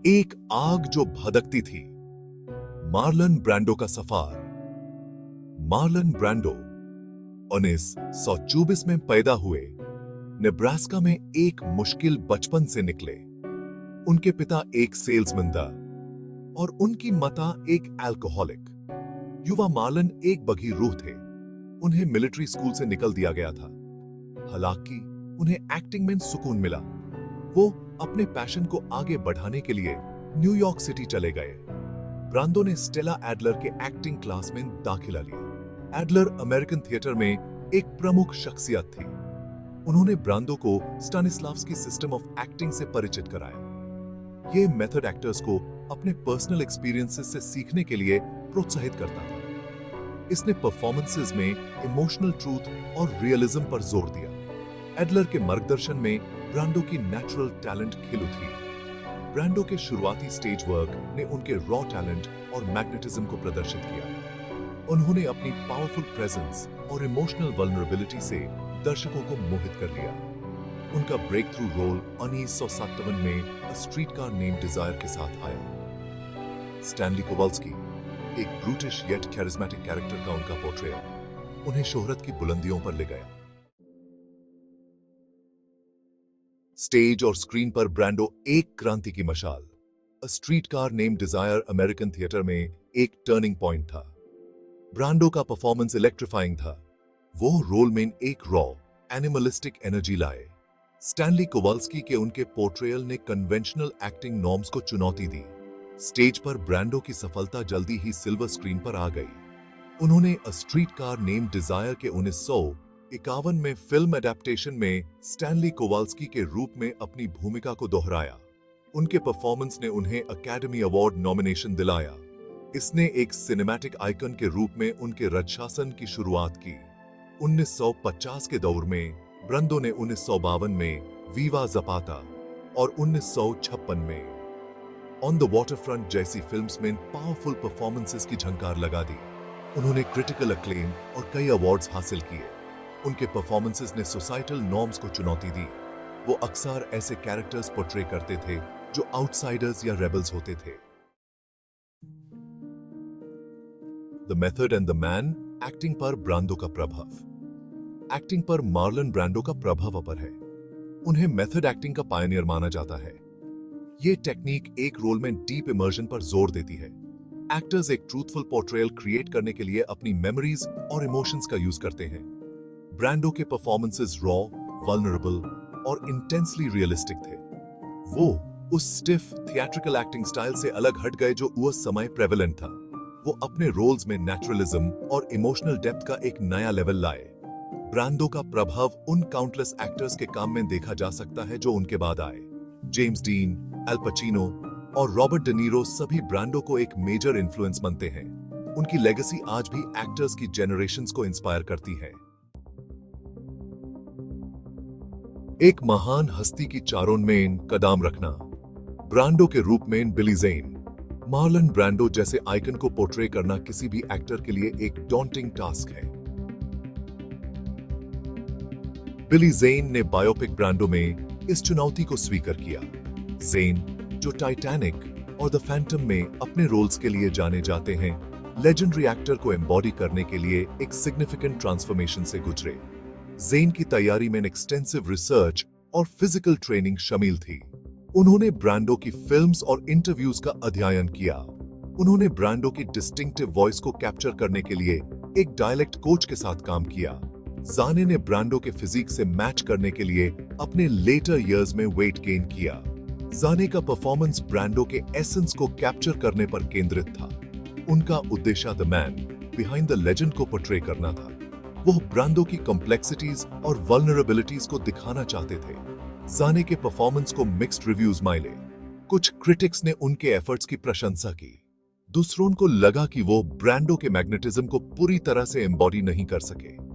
एक आग जो भड़कती थी। मार्लन ब्रांडो का सफर। मार्लन ब्रांडो 1924 में पैदा हुए नेब्रास्का में एक मुश्किल बचपन से निकले। उनके पिता एक सेल्समैन था और उनकी माता एक अल्कोहलिक। युवा मार्लन एक बगी रूह थे। उन्हें मिलिट्री स्कूल से निकल दिया गया था। हालांकि उन्हें एक्टिंग में सुकून मिला। वो अपने पैशन को आगे बढ़ाने के लिए न्यूयॉर्क सिटी चले गए। ब्रांडो ने स्टेला एडलर के एक्टिंग क्लास में दाखिला लिया। एडलर अमेरिकन थिएटर में एक प्रमुख शख्सियत थी। उन्होंने ब्रांडो को स्टानिस्लावस्की सिस्टम ऑफ एक्टिंग से परिचित कराया। ये मेथड एक्टर्स को अपने पर्सनल एक्सपीरियंसेस से सीखने के लिए प्रोत्साहित करता था। इसने परफॉर्मेंसेस में इमोशनल ट्रूथ और रियलिज्म पर जोर दिया। एडलर के मार्गदर्शन में ब्रांडो की नेचुरल टैलेंट खिल उठी। ब्रांडो के शुरुआती स्टेज वर्क ने उनके रॉ टैलेंट और मैग्नेटिज्म को प्रदर्शित किया। उन्होंने अपनी पावरफुल प्रेजेंस और इमोशनल वल्नरेबिलिटी से दर्शकों को मोहित कर लिया। उनका ब्रेक थ्रू रोल 1957 में a streetcar named Desire के साथ आया। स्टैनली कोवाल्स्की, एक ब्रूटिश येट कैरिस्मेटिक कैरेक्टर का उनका पोर्ट्रेयल उन्हें शोहरत की बुलंदियों पर ले गया। स्टेज और स्क्रीन पर ब्रांडो एक क्रांति की मशाल। A streetcar named Desire American theatre में एक टर्निंग पॉइंट था। ब्रांडो का परफॉर्मेंस इलेक्ट्रीफाइंग था। वो रोल में एक रॉ एनिमलिस्टिक एनर्जी लाए। स्टैनली कोवाल्स्की के उनके पोर्ट्रेयल ने कन्वेंशनल एक्टिंग नॉर्म्स को चुनौती दी। स्टेज पर ब्रांडो की सफलता जल्दी ही सिल्वर स्क्रीन पर आ गई। उन्होंने a streetcar named Desire के 1951 में फिल्म एडेप्टेशन में स्टैनली कोवाल्स्की के रूप में अपनी भूमिका को दोहराया। उनके परफॉर्मेंस ने उन्हें अकेडमी अवार्ड नॉमिनेशन दिलाया। इसने एक सिनेमैटिक आइकन के रूप में उनके रजशासन की शुरुआत की। 1950 के दौर में ब्रांडो ने 1952 में वीवा ज़पाता और 1956 में ऑन द वाटरफ्रंट जैसी फिल्म्स में पावरफुल परफॉर्मेंसेस की झंकार लगा दी। उन्होंने क्रिटिकल अक्लेम और कई अवार्ड्स हासिल किए। उनके परफॉर्मेंसेस ने सोसाइटल नॉर्म्स को चुनौती दी। वो अक्सर ऐसे कैरेक्टर्स पोर्ट्रे करते थे जो आउटसाइडर्स या रेबल्स होते थे। The method and the man. Acting पर ब्रांडो का प्रभाव। एक्टिंग पर मार्लन ब्रांडो का प्रभाव अपर है। उन्हें मेथड एक्टिंग का पायनियर माना जाता है। ये टेक्निक एक रोल में डीप इमर्जन पर जोर देती है। एक्टर्स एक ट्रूथफुल पोर्ट्रेयल क्रिएट करने के लिए अपनी मेमोरीज और इमोशंस का यूज करते हैं। ब्रांडो के परफॉर्मेंसेस रॉ, वल्नरेबल और इंटेंसली रियलिस्टिक थे। वो उस स्टिफ थिएट्रिकल एक्टिंग स्टाइल से अलग हट गए जो उस समय प्रेवेलेंट था। वो अपने रोल्स में नेचुरलिज्म और इमोशनल डेप्थ का एक नया लेवल लाए। ब्रांडो का प्रभाव उन काउंटलेस एक्टर्स के काम में देखा जा सकता है जो उनके बाद आए। जेम्स डीन, एल पचिनो और रॉबर्ट डी नीरो सभी ब्रांडो को एक मेजर इन्फ्लुएंस मानते हैं। उनकी लेगेसी आज भी एक्टर्स की जेनरेशंस को इंस्पायर करती है। एक महान हस्ती की चारों में कदम रखना। ब्रांडो के रूप में बिली ज़ेन। मार्लन ब्रांडो जैसे आइकन को पोर्ट्रे करना किसी भी एक्टर के लिए एक डॉन्टिंग टास्क है। बिली ज़ेन ने बायोपिक ब्रांडो में इस चुनौती को स्वीकार किया। ज़ेन, जो टाइटैनिक और द फैंटम में अपने रोल्स के लिए जाने जाते हैं, लेजेंडरी एक्टर को एम्बॉडी करने के लिए एक सिग्निफिकेंट ट्रांसफॉर्मेशन से गुजरे। ज़ेन की तैयारी में एक्सटेंसिव रिसर्च और फिजिकल ट्रेनिंग शामिल थी। उन्होंने ब्रांडो की फिल्म्स और इंटरव्यूज का अध्ययन किया। उन्होंने ब्रांडो की डिस्टिंक्टिव वॉइस को कैप्चर करने के लिए एक डायलेक्ट कोच के साथ काम किया। ज़ाने ने ब्रांडो के फिजिक से मैच करने के लिए अपने लेटर ईयर्स में वेट गेन किया। ज़ाने का परफॉर्मेंस ब्रांडो के एसेंस को कैप्चर करने पर केंद्रित था। उनका उद्देश्य the man behind the legend को पोर्ट्रे करना था। वो ब्रांडो की कॉम्प्लेक्सिटीज और वल्नरेबिलिटीज को दिखाना चाहते थे। ज़ाने के परफॉर्मेंस को मिक्स्ड रिव्यूज मिले। कुछ क्रिटिक्स ने उनके एफर्ट्स की प्रशंसा की। दूसरों को लगा कि वो ब्रांडो के मैग्नेटिज्म को पूरी तरह से एम्बॉडी नहीं कर सके।